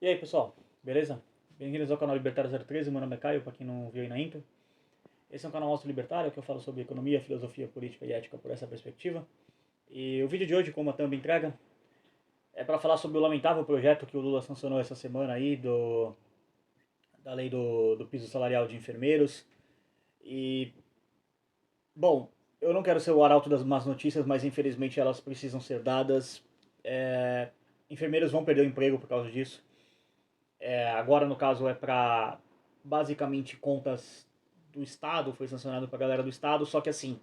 E aí pessoal, beleza? Bem-vindos ao canal Libertário 013, meu nome é Caio, para quem não viu aí na intro. Esse é um canal nosso libertário que eu falo sobre economia, filosofia, política e ética por essa perspectiva. E o vídeo de hoje, como a thumb entrega, é para falar sobre o lamentável projeto que o Lula sancionou essa semana aí da lei do piso salarial de enfermeiros. E, bom, eu não quero ser o arauto das más notícias, mas infelizmente elas precisam ser dadas. Enfermeiros vão perder o emprego por causa disso. Agora, no caso, é para basicamente contas do Estado, foi sancionado para a galera do Estado, só que assim,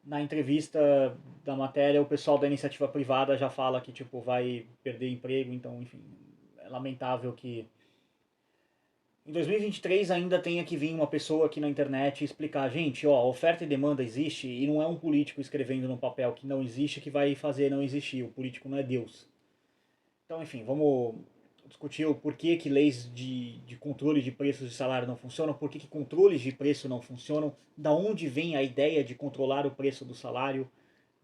na entrevista da matéria, o pessoal da iniciativa privada já fala que tipo vai perder emprego, então, enfim, é lamentável que em 2023 ainda tenha que vir uma pessoa aqui na internet explicar, gente, ó, oferta e demanda existe e não é um político escrevendo no papel que não existe que vai fazer não existir, o político não é Deus. Então, enfim, vamos discutir o porquê que leis de controle de preços de salário não funcionam, por que controles de preço não funcionam, da onde vem a ideia de controlar o preço do salário.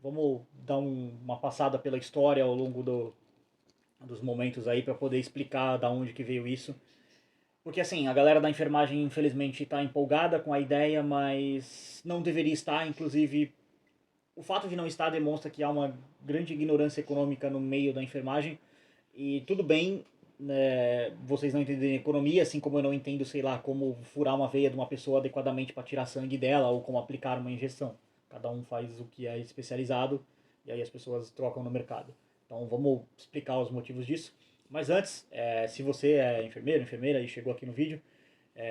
Vamos dar uma passada pela história ao longo dos momentos aí para poder explicar da onde que veio isso. Porque assim, a galera da enfermagem infelizmente está empolgada com a ideia, mas não deveria estar, inclusive o fato de não estar demonstra que há uma grande ignorância econômica no meio da enfermagem. E tudo bem, né, vocês não entenderem economia, assim como eu não entendo, sei lá, como furar uma veia de uma pessoa adequadamente para tirar sangue dela ou como aplicar uma injeção. Cada um faz o que é especializado e aí as pessoas trocam no mercado. Então vamos explicar os motivos disso. Mas antes, se você é enfermeiro, enfermeira e chegou aqui no vídeo,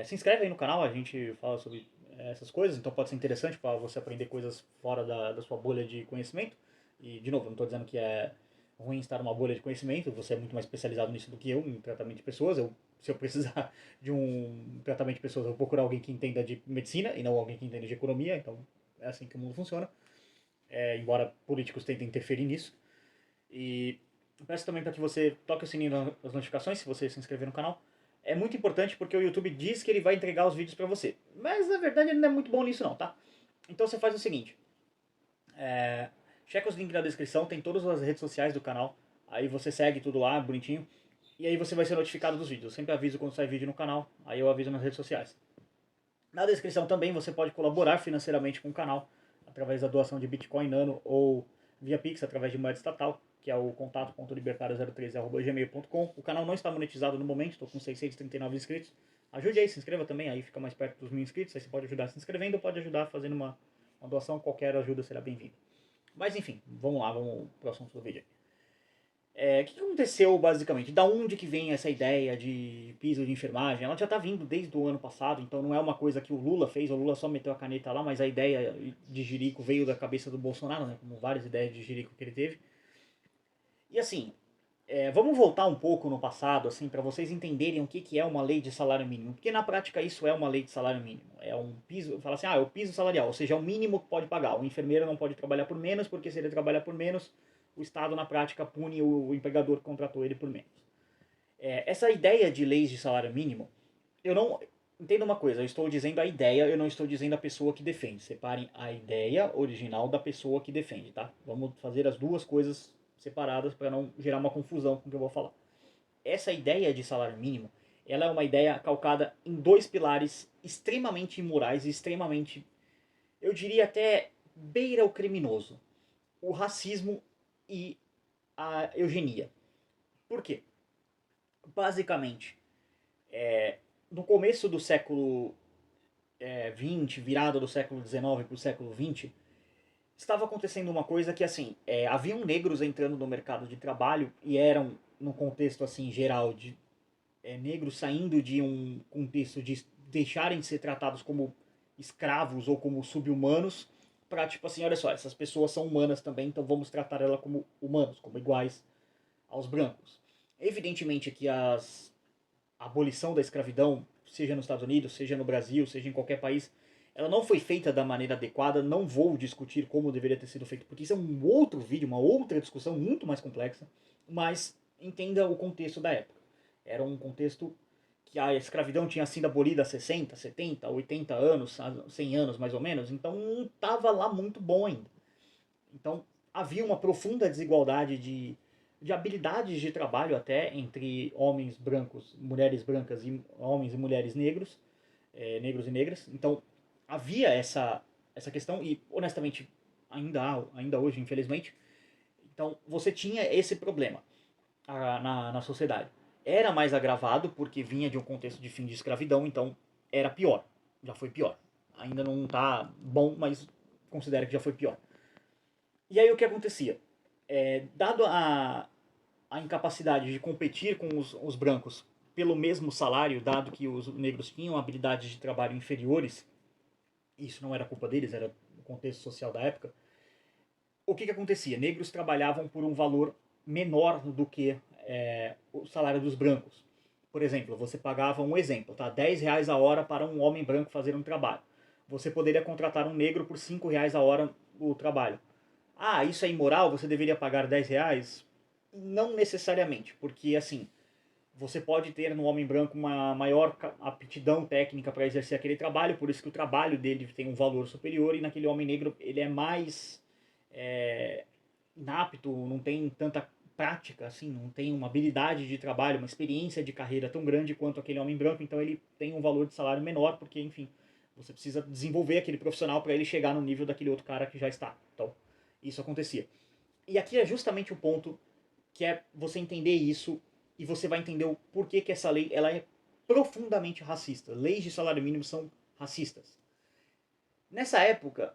se inscreve aí no canal, a gente fala sobre essas coisas, então pode ser interessante para você aprender coisas fora da sua bolha de conhecimento. E, de novo, não estou dizendo que é ruim estar numa bolha de conhecimento, você é muito mais especializado nisso do que eu, em tratamento de pessoas. Se eu precisar de um tratamento de pessoas, eu vou procurar alguém que entenda de medicina e não alguém que entenda de economia, então é assim que o mundo funciona. Embora políticos tentem interferir nisso. E peço também para que você toque o sininho das notificações se você se inscrever no canal. É muito importante porque o YouTube diz que ele vai entregar os vídeos para você. Mas na verdade ele não é muito bom nisso não, tá? Então você faz o seguinte. Checa os links na descrição, tem todas as redes sociais do canal. Aí você segue tudo lá, bonitinho. E aí você vai ser notificado dos vídeos. Eu sempre aviso quando sai vídeo no canal, aí eu aviso nas redes sociais. Na descrição também você pode colaborar financeiramente com o canal, através da doação de Bitcoin Nano ou via Pix, através de moeda estatal, que é o contato.libertario03@gmail.com. O canal não está monetizado no momento, estou com 639 inscritos. Ajude aí, se inscreva também, aí fica mais perto dos 1000 inscritos. Aí você pode ajudar se inscrevendo ou pode ajudar fazendo uma doação, qualquer ajuda será bem-vinda. Mas enfim, vamos lá, vamos pro assunto do vídeo. O que aconteceu basicamente? Da onde que vem essa ideia de piso de enfermagem? Ela já está vindo desde o ano passado, então não é uma coisa que o Lula fez, o Lula só meteu a caneta lá, mas a ideia de Jerico veio da cabeça do Bolsonaro, né? Como várias ideias de Jerico que ele teve. E assim, vamos voltar um pouco no passado, assim, para vocês entenderem o que é uma lei de salário mínimo. Porque na prática isso é uma lei de salário mínimo. É um piso, fala assim, é o piso salarial, ou seja, é o mínimo que pode pagar. O enfermeiro não pode trabalhar por menos, porque se ele trabalhar por menos, o Estado na prática pune o empregador que contratou ele por menos. Essa ideia de leis de salário mínimo, eu não. Entenda uma coisa, eu estou dizendo a ideia, eu não estou dizendo a pessoa que defende. Separem a ideia original da pessoa que defende, tá? Vamos fazer as duas coisas separadas para não gerar uma confusão com o que eu vou falar. Essa ideia de salário mínimo, ela é uma ideia calcada em dois pilares extremamente imorais e extremamente, eu diria até beira o criminoso: o racismo e a eugenia. Por quê? Basicamente, no começo do século XX, virada do século XIX para o século XX, estava acontecendo uma coisa que, assim, haviam negros entrando no mercado de trabalho e eram, no contexto, assim, geral, de negros saindo de um contexto de deixarem de ser tratados como escravos ou como sub-humanos para, tipo assim, olha só, essas pessoas são humanas também, então vamos tratar elas como humanos, como iguais aos brancos. Evidentemente que a abolição da escravidão, seja nos Estados Unidos, seja no Brasil, seja em qualquer país, ela não foi feita da maneira adequada. Não vou discutir como deveria ter sido feito, porque isso é um outro vídeo, uma outra discussão muito mais complexa, mas entenda o contexto da época. Era um contexto que a escravidão tinha sido abolida há 60, 70, 80 anos, 100 anos mais ou menos, então não estava lá muito bom ainda. Então havia uma profunda desigualdade de habilidades de trabalho até entre homens brancos, mulheres brancas e homens e mulheres negros, negros e negras. Então havia essa questão e honestamente ainda hoje, infelizmente. Então você tinha esse problema na sociedade. Era mais agravado porque vinha de um contexto de fim de escravidão, então era pior. Já foi pior. Ainda não tá bom, mas considera que já foi pior. E aí o que acontecia? Dado a incapacidade de competir com os brancos pelo mesmo salário, dado que os negros tinham habilidades de trabalho inferiores, isso não era culpa deles, era o contexto social da época, o que acontecia? Negros trabalhavam por um valor menor do que o salário dos brancos. Por exemplo, você pagava um exemplo, tá? R$ 10 a hora para um homem branco fazer um trabalho. Você poderia contratar um negro por R$ 5 a hora o trabalho. Ah, isso é imoral? Você deveria pagar R$ 10? Não necessariamente, porque assim, você pode ter no homem branco uma maior aptidão técnica para exercer aquele trabalho, por isso que o trabalho dele tem um valor superior, e naquele homem negro ele é mais é, inapto, não tem tanta prática, assim, não tem uma habilidade de trabalho, uma experiência de carreira tão grande quanto aquele homem branco, então ele tem um valor de salário menor, porque, enfim, você precisa desenvolver aquele profissional para ele chegar no nível daquele outro cara que já está. Então, isso acontecia. E aqui é justamente o ponto que é você entender isso e você vai entender o porquê que essa lei ela é profundamente racista. Leis de salário mínimo são racistas. Nessa época,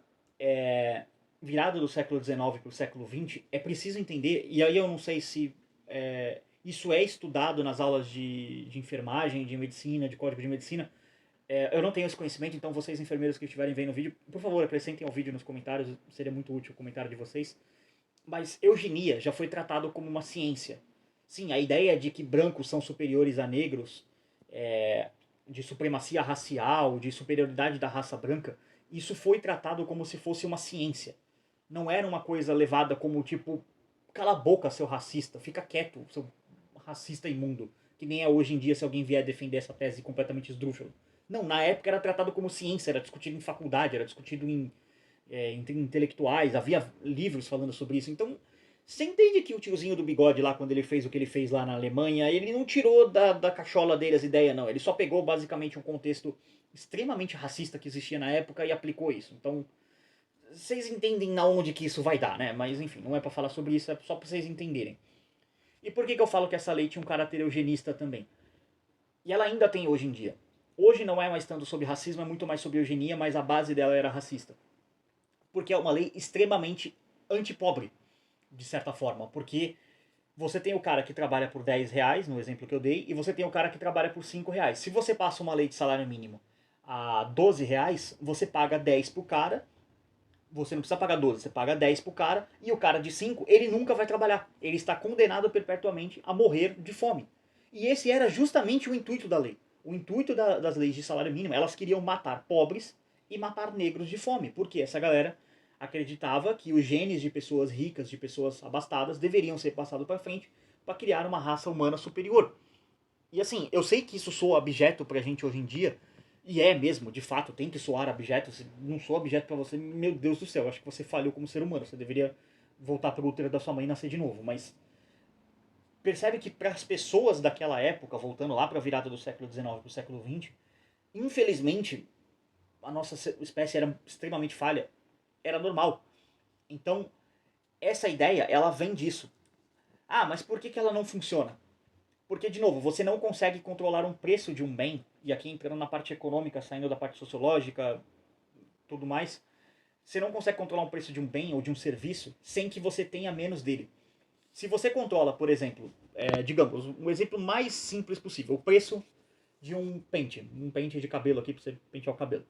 virada do século XIX para o século XX, é preciso entender, e aí eu não sei se isso é estudado nas aulas de enfermagem, de medicina, de código de medicina. Eu não tenho esse conhecimento, então vocês enfermeiros que estiverem vendo o vídeo, por favor, acrescentem ao vídeo nos comentários, seria muito útil o comentário de vocês. Mas eugenia já foi tratado como uma ciência. Sim, a ideia de que brancos são superiores a negros, de supremacia racial, de superioridade da raça branca, isso foi tratado como se fosse uma ciência. Não era uma coisa levada como tipo, cala a boca, seu racista, fica quieto, seu racista imundo. Que nem é hoje em dia se alguém vier defender essa tese completamente esdrúxula. Não, na época era tratado como ciência, era discutido em faculdade, era discutido entre intelectuais, havia livros falando sobre isso. Então, você entende que o tiozinho do bigode lá, quando ele fez o que ele fez lá na Alemanha, ele não tirou da cachola dele as ideias, não. Ele só pegou basicamente um contexto extremamente racista que existia na época e aplicou isso. Então, vocês entendem na onde que isso vai dar, né? Mas enfim, não é para falar sobre isso, é só para vocês entenderem. E por que eu falo que essa lei tinha um caráter eugenista também? E ela ainda tem hoje em dia. Hoje não é mais tanto sobre racismo, é muito mais sobre eugenia, mas a base dela era racista. Porque é uma lei extremamente antipobre, de certa forma. Porque você tem o cara que trabalha por R$ 10, no exemplo que eu dei, e você tem o cara que trabalha por R$ 5. Se você passa uma lei de salário mínimo a R$ 12, você paga 10 pro cara, você não precisa pagar 12, você paga 10 pro cara, e o cara de 5, ele nunca vai trabalhar. Ele está condenado perpetuamente a morrer de fome. E esse era justamente o intuito da lei. O intuito das leis de salário mínimo, elas queriam matar pobres e matar negros de fome. Porque essa galera acreditava que os genes de pessoas ricas, de pessoas abastadas, deveriam ser passados para frente para criar uma raça humana superior. E assim, eu sei que isso soa abjeto pra gente hoje em dia, e é mesmo, de fato, tem que soar abjeto. Se não soa abjeto pra você, meu Deus do céu, acho que você falhou como ser humano. Você deveria voltar pro útero da sua mãe e nascer de novo. Mas percebe que para as pessoas daquela época, voltando lá para a virada do século XIX para o século XX, infelizmente a nossa espécie era extremamente falha. Era normal. Então, essa ideia, ela vem disso. Ah, mas por que ela não funciona? Porque, de novo, você não consegue controlar um preço de um bem, e aqui entrando na parte econômica, saindo da parte sociológica, tudo mais, você não consegue controlar um preço de um bem ou de um serviço sem que você tenha menos dele. Se você controla, por exemplo, digamos, um exemplo mais simples possível, o preço de um pente de cabelo aqui para você pentear o cabelo.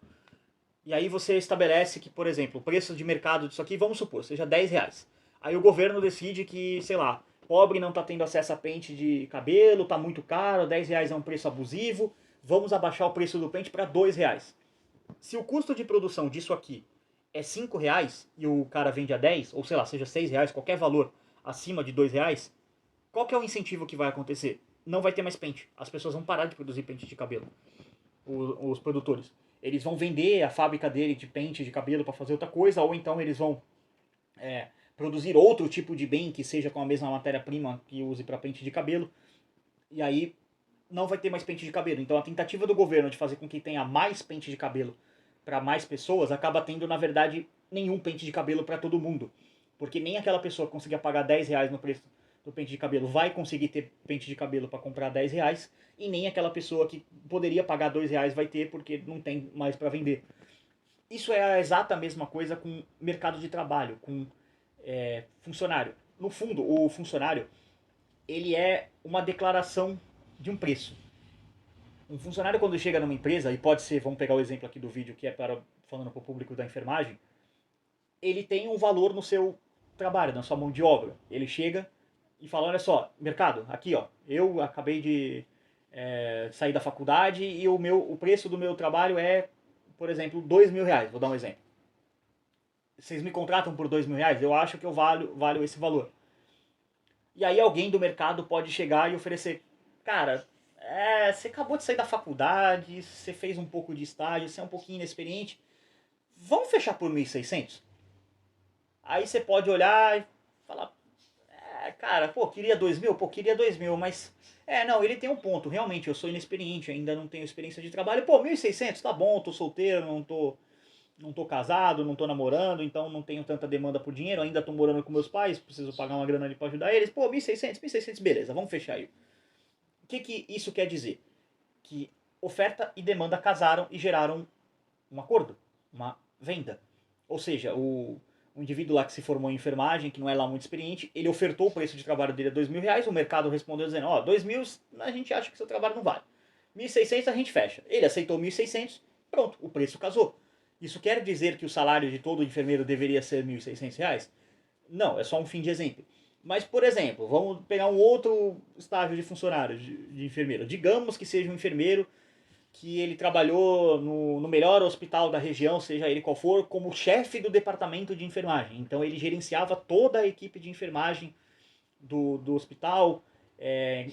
E aí você estabelece que, por exemplo, o preço de mercado disso aqui, vamos supor, seja R$ 10. Aí o governo decide que, sei lá, pobre não está tendo acesso a pente de cabelo, está muito caro, R$ 10 é um preço abusivo, vamos abaixar o preço do pente para R$ 2. Se o custo de produção disso aqui é R$ 5 e o cara vende a 10, ou sei lá, seja R$ 6, qualquer valor acima de R$ 2, qual que é o incentivo que vai acontecer? Não vai ter mais pente. As pessoas vão parar de produzir pente de cabelo. Os produtores. Eles vão vender a fábrica dele de pente de cabelo para fazer outra coisa, ou então eles vão produzir outro tipo de bem que seja com a mesma matéria-prima que use para pente de cabelo, e aí não vai ter mais pente de cabelo. Então a tentativa do governo de fazer com que tenha mais pente de cabelo para mais pessoas acaba tendo, na verdade, nenhum pente de cabelo para todo mundo. Porque nem aquela pessoa que conseguia pagar R$ 10 no preço do pente de cabelo vai conseguir ter pente de cabelo para comprar R$ 10, e nem aquela pessoa que poderia pagar R$ 2 vai ter porque não tem mais para vender. Isso é a exata mesma coisa com mercado de trabalho, com funcionário. No fundo, o funcionário ele é uma declaração de um preço. Um funcionário, quando chega numa empresa, e pode ser, vamos pegar o exemplo aqui do vídeo que é falando para o público da enfermagem, ele tem um valor no seu trabalho, na sua mão de obra. Ele chega e fala, olha só, mercado, aqui ó, eu acabei de sair da faculdade e o preço do meu trabalho é, por exemplo, R$ 2.000, vou dar um exemplo. Vocês me contratam por R$ 2.000? Eu acho que eu valho esse valor. E aí alguém do mercado pode chegar e oferecer, cara, você acabou de sair da faculdade, você fez um pouco de estágio, você é um pouquinho inexperiente, vamos fechar por 1.600? Aí você pode olhar e falar, cara, pô, queria 2.000? Pô, queria 2.000, mas... não, ele tem um ponto, realmente, eu sou inexperiente, ainda não tenho experiência de trabalho. Pô, 1.600, tá bom, tô solteiro, não tô casado, não tô namorando, então não tenho tanta demanda por dinheiro, ainda tô morando com meus pais, preciso pagar uma grana ali pra ajudar eles. Pô, 1.600, beleza, vamos fechar aí. O que isso quer dizer? Que oferta e demanda casaram e geraram um acordo, uma venda. Ou seja, o indivíduo lá que se formou em enfermagem, que não é lá muito experiente, ele ofertou o preço de trabalho dele a R$ 2.000, o mercado respondeu dizendo, ó, 2.000 a gente acha que seu trabalho não vale. 1.600 a gente fecha. Ele aceitou 1.600, pronto, o preço casou. Isso quer dizer que o salário de todo enfermeiro deveria ser R$ 1.600? Não, é só um fim de exemplo. Mas, por exemplo, vamos pegar um outro estágio de funcionário, de enfermeiro. Digamos que seja um enfermeiro que ele trabalhou no melhor hospital da região, seja ele qual for, como chefe do departamento de enfermagem. Então ele gerenciava toda a equipe de enfermagem do hospital,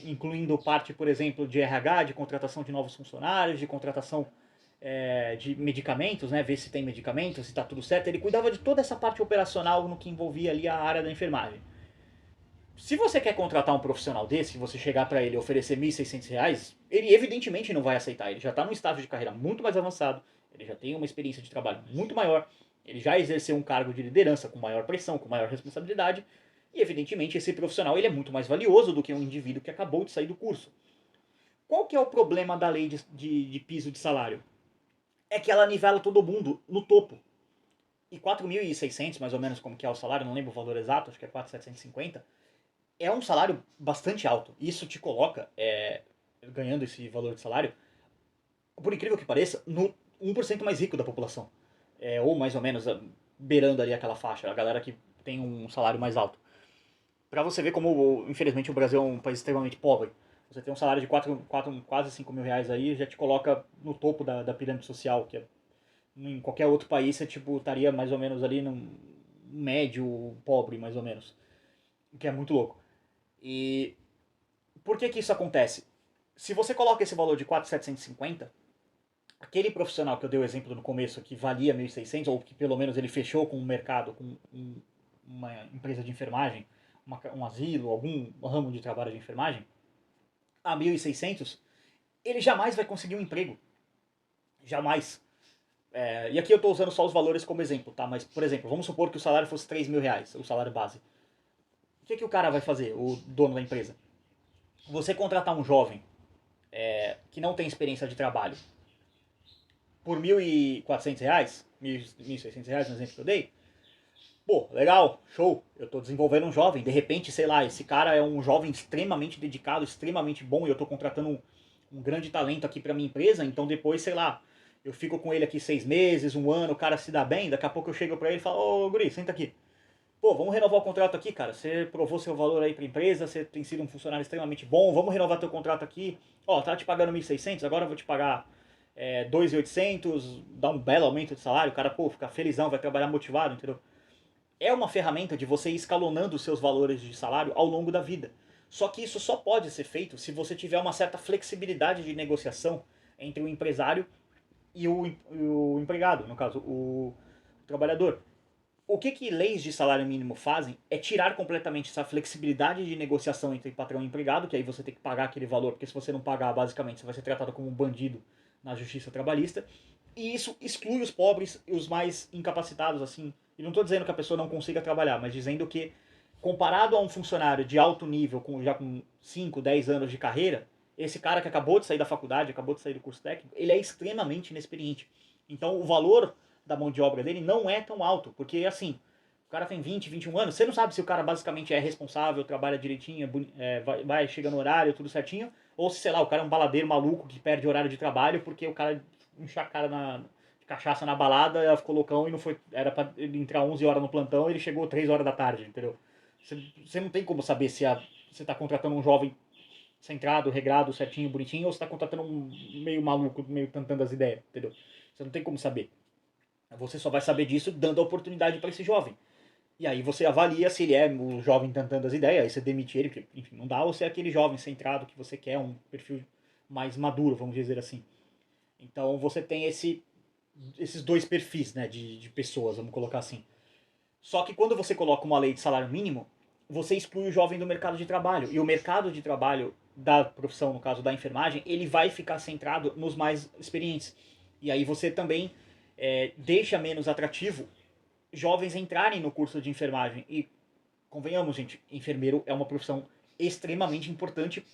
incluindo parte, por exemplo, de RH, de contratação de novos funcionários, de contratação de medicamentos, né, ver se tem medicamentos, se está tudo certo. Ele cuidava de toda essa parte operacional no que envolvia ali a área da enfermagem. Se você quer contratar um profissional desse, você chegar para ele e oferecer R$ 1.600, ele evidentemente não vai aceitar. Ele já está num estágio de carreira muito mais avançado, ele já tem uma experiência de trabalho muito maior, ele já exerceu um cargo de liderança com maior pressão, com maior responsabilidade, e evidentemente esse profissional ele é muito mais valioso do que um indivíduo que acabou de sair do curso. Qual que é o problema da lei de piso de salário? É que ela nivela todo mundo no topo. E 4.600, mais ou menos, como que é o salário, não lembro o valor exato, acho que é 4.750, é um salário bastante alto. Isso te coloca, ganhando esse valor de salário, por incrível que pareça, no 1% mais rico da população. Ou mais ou menos beirando ali aquela faixa, a galera que tem um salário mais alto. Pra você ver como, infelizmente, o Brasil é um país extremamente pobre. Você tem um salário de quase R$ 5.000 aí, já te coloca no topo da pirâmide social, que em qualquer outro país você tipo, estaria mais ou menos ali num médio pobre, mais ou menos. O que é muito louco. E por que isso acontece? Se você coloca esse valor de 4.750, aquele profissional que eu dei o exemplo no começo, que valia 1.600, ou que pelo menos ele fechou com um mercado, com uma empresa de enfermagem, um asilo, algum ramo de trabalho de enfermagem, a 1.600, ele jamais vai conseguir um emprego. Jamais. E aqui eu estou usando só os valores como exemplo, tá? Mas, por exemplo, vamos supor que o salário fosse R$ 3.000, o salário base. O que o cara vai fazer, o dono da empresa? Você contratar um jovem que não tem experiência de trabalho por R$ 1.400, R$ 1.600 no exemplo que eu dei, pô, legal, show, eu estou desenvolvendo um jovem, de repente, sei lá, esse cara é um jovem extremamente dedicado, extremamente bom, e eu estou contratando um grande talento aqui para minha empresa, então depois, sei lá, eu fico com ele aqui 6 meses, um ano, o cara se dá bem, daqui a pouco eu chego para ele e falo, ô guri, senta aqui. Pô, vamos renovar o contrato aqui, cara. Você provou seu valor aí pra empresa, você tem sido um funcionário extremamente bom, vamos renovar teu contrato aqui. Ó, tá te pagando 1.600, agora eu vou te pagar 2.800, dá um belo aumento de salário, o cara, pô, fica felizão, vai trabalhar motivado, entendeu? É uma ferramenta de você ir escalonando os seus valores de salário ao longo da vida. Só que isso só pode ser feito se você tiver uma certa flexibilidade de negociação entre o empresário e o empregado, no caso, o trabalhador. O que leis de salário mínimo fazem é tirar completamente essa flexibilidade de negociação entre patrão e empregado, que aí você tem que pagar aquele valor, porque se você não pagar, basicamente, você vai ser tratado como um bandido na justiça trabalhista. E isso exclui os pobres e os mais incapacitados, assim. E não estou dizendo que a pessoa não consiga trabalhar, mas dizendo que, comparado a um funcionário de alto nível, já com 5, 10 anos de carreira, esse cara que acabou de sair da faculdade, acabou de sair do curso técnico, ele é extremamente inexperiente. Então o valor da mão de obra dele não é tão alto, porque assim, o cara tem 20, 21 anos, você não sabe se o cara basicamente é responsável, trabalha direitinho, vai chega no horário, tudo certinho, ou se, sei lá, o cara é um baladeiro maluco que perde horário de trabalho porque o cara encheu a cara de cachaça na balada, ela ficou loucão e não foi, era pra ele entrar 11 horas no plantão e ele chegou 3 horas da tarde, entendeu? Você não tem como saber se você tá contratando um jovem centrado, regrado, certinho, bonitinho, ou você tá contratando um meio maluco, meio tentando as ideias, entendeu? Você não tem como saber. Você só vai saber disso dando a oportunidade para esse jovem. E aí você avalia se ele é o jovem tentando as ideias, aí você demite ele, porque, enfim, não dá, ou se é aquele jovem centrado que você quer, um perfil mais maduro, vamos dizer assim. Então você tem esses dois perfis, né, de pessoas, vamos colocar assim. Só que quando você coloca uma lei de salário mínimo, você exclui o jovem do mercado de trabalho. E o mercado de trabalho da profissão, no caso da enfermagem, ele vai ficar centrado nos mais experientes. E aí você também deixa menos atrativo jovens entrarem no curso de enfermagem. E convenhamos, gente, enfermeiro é uma profissão extremamente importante.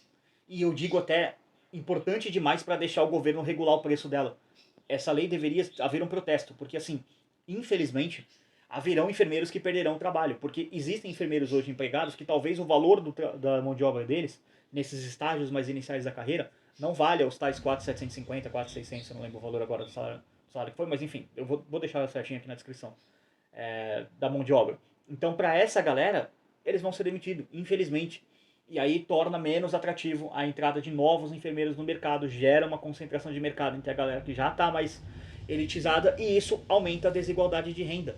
E eu digo até importante demais para deixar o governo regular o preço dela. Essa lei deveria haver um protesto, porque assim, infelizmente, haverão enfermeiros que perderão o trabalho, porque existem enfermeiros hoje empregados que talvez o valor da mão de obra deles, nesses estágios mais iniciais da carreira, não valha os tais 4.750, 4.600, eu não lembro o valor agora do salário que foi, mas enfim, eu vou deixar certinho aqui na descrição, da mão de obra. Então, para essa galera, eles vão ser demitidos, infelizmente. E aí torna menos atrativo a entrada de novos enfermeiros no mercado, gera uma concentração de mercado entre a galera que já está mais elitizada e isso aumenta a desigualdade de renda.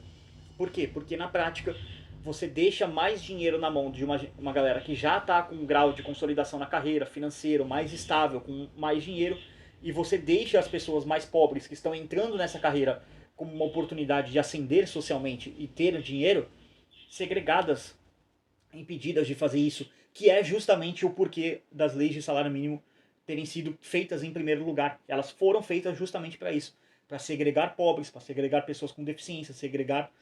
Por quê? Porque na prática você deixa mais dinheiro na mão de uma galera que já está com um grau de consolidação na carreira, financeiro, mais estável, com mais dinheiro, e você deixa as pessoas mais pobres que estão entrando nessa carreira como uma oportunidade de ascender socialmente e ter dinheiro, segregadas, impedidas de fazer isso, que é justamente o porquê das leis de salário mínimo terem sido feitas em primeiro lugar. Elas foram feitas justamente para isso, para segregar pobres, para segregar pessoas com deficiência, segregar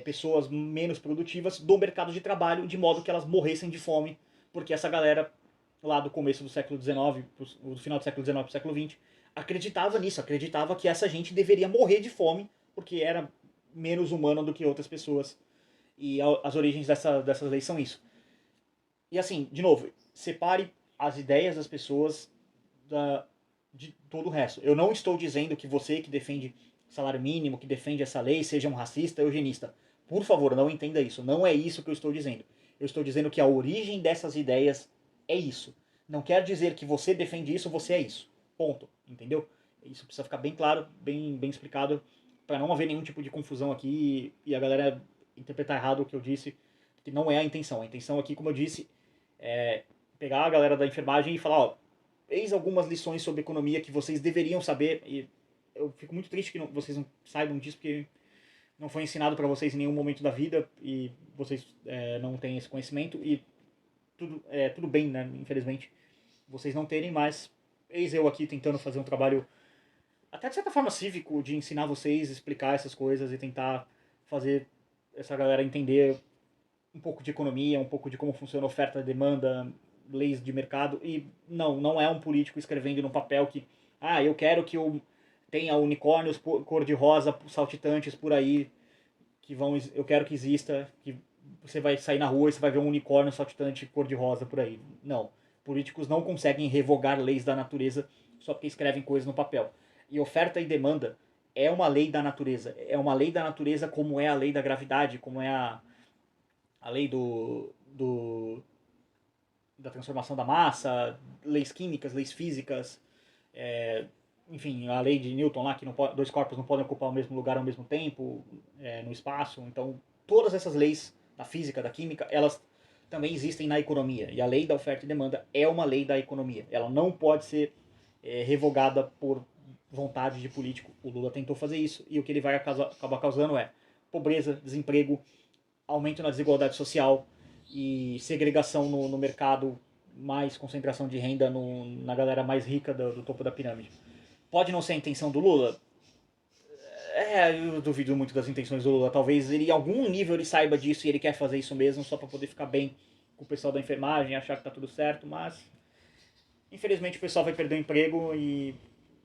pessoas menos produtivas do mercado de trabalho, de modo que elas morressem de fome, porque essa galera lá do começo do século XIX, do final do século XIX para o século XX, acreditava nisso, acreditava que essa gente deveria morrer de fome, porque era menos humana do que outras pessoas. E as origens dessas leis são isso. E assim, de novo, separe as ideias das pessoas de todo o resto. Eu não estou dizendo que você que defende salário mínimo, que defende essa lei, seja um racista, eugenista. Por favor, não entenda isso. Não é isso que eu estou dizendo. Eu estou dizendo que a origem dessas ideias é isso. Não quer dizer que você defende isso, você é isso. Ponto. Entendeu? Isso precisa ficar bem claro, bem explicado, para não haver nenhum tipo de confusão aqui e a galera interpretar errado o que eu disse, que não é a intenção. A intenção aqui, como eu disse, é pegar a galera da enfermagem e falar, ó, eis algumas lições sobre economia que vocês deveriam saber, e eu fico muito triste que vocês não saibam disso, porque não foi ensinado para vocês em nenhum momento da vida, e vocês não têm esse conhecimento, e tudo bem, né, infelizmente, vocês não terem, mas eis eu aqui tentando fazer um trabalho, até de certa forma cívico, de ensinar vocês, explicar essas coisas e tentar fazer essa galera entender um pouco de economia, um pouco de como funciona oferta e demanda, leis de mercado. E não é um político escrevendo no papel que, eu quero que tenha unicórnios cor-de-rosa saltitantes por aí, eu quero que exista, que você vai sair na rua e você vai ver um unicórnio saltitante cor-de-rosa por aí. Não. Políticos não conseguem revogar leis da natureza só porque escrevem coisas no papel. E oferta e demanda é uma lei da natureza. É uma lei da natureza como é a lei da gravidade, como é a lei da transformação da massa, leis químicas, leis físicas, enfim, a lei de Newton lá, que dois corpos não podem ocupar o mesmo lugar ao mesmo tempo, no espaço. Então, todas essas leis da física, da química, elas também existem na economia. E a lei da oferta e demanda é uma lei da economia. Ela não pode ser revogada por vontade de político. O Lula tentou fazer isso e o que ele vai acabar causando é pobreza, desemprego, aumento na desigualdade social e segregação no mercado, mais concentração de renda na galera mais rica do topo da pirâmide. Pode não ser a intenção do Lula? Eu duvido muito das intenções do Lula. Talvez ele, em algum nível, ele saiba disso e ele quer fazer isso mesmo só para poder ficar bem com o pessoal da enfermagem, achar que tá tudo certo, mas infelizmente o pessoal vai perder o emprego e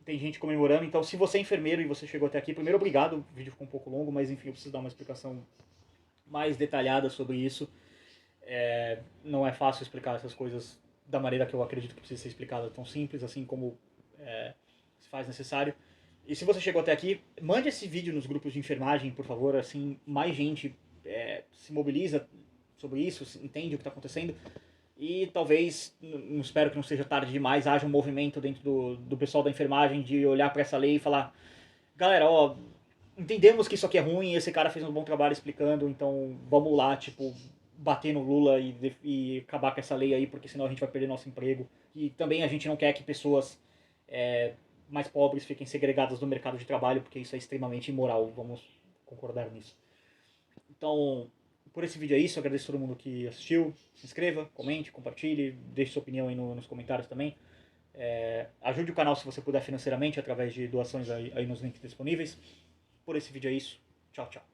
tem gente comemorando. Então, se você é enfermeiro e você chegou até aqui, primeiro, obrigado. O vídeo ficou um pouco longo, mas enfim, eu preciso dar uma explicação mais detalhada sobre isso. Não é fácil explicar essas coisas da maneira que eu acredito que precisa ser explicada, tão simples assim como se faz necessário. E se você chegou até aqui, mande esse vídeo nos grupos de enfermagem, por favor, assim mais gente se mobiliza sobre isso, entende o que está acontecendo. E talvez, não espero que não seja tarde demais, haja um movimento dentro do pessoal da enfermagem de olhar para essa lei e falar: galera, ó, entendemos que isso aqui é ruim, esse cara fez um bom trabalho explicando, então vamos lá, tipo, bater no Lula e acabar com essa lei aí, porque senão a gente vai perder nosso emprego. E também a gente não quer que pessoas mais pobres fiquem segregadas do mercado de trabalho, porque isso é extremamente imoral, vamos concordar nisso. Então, por esse vídeo é isso, eu agradeço a todo mundo que assistiu, se inscreva, comente, compartilhe, deixe sua opinião aí nos comentários também. Ajude o canal se você puder financeiramente, através de doações aí nos links disponíveis. Por esse vídeo é isso, tchau, tchau.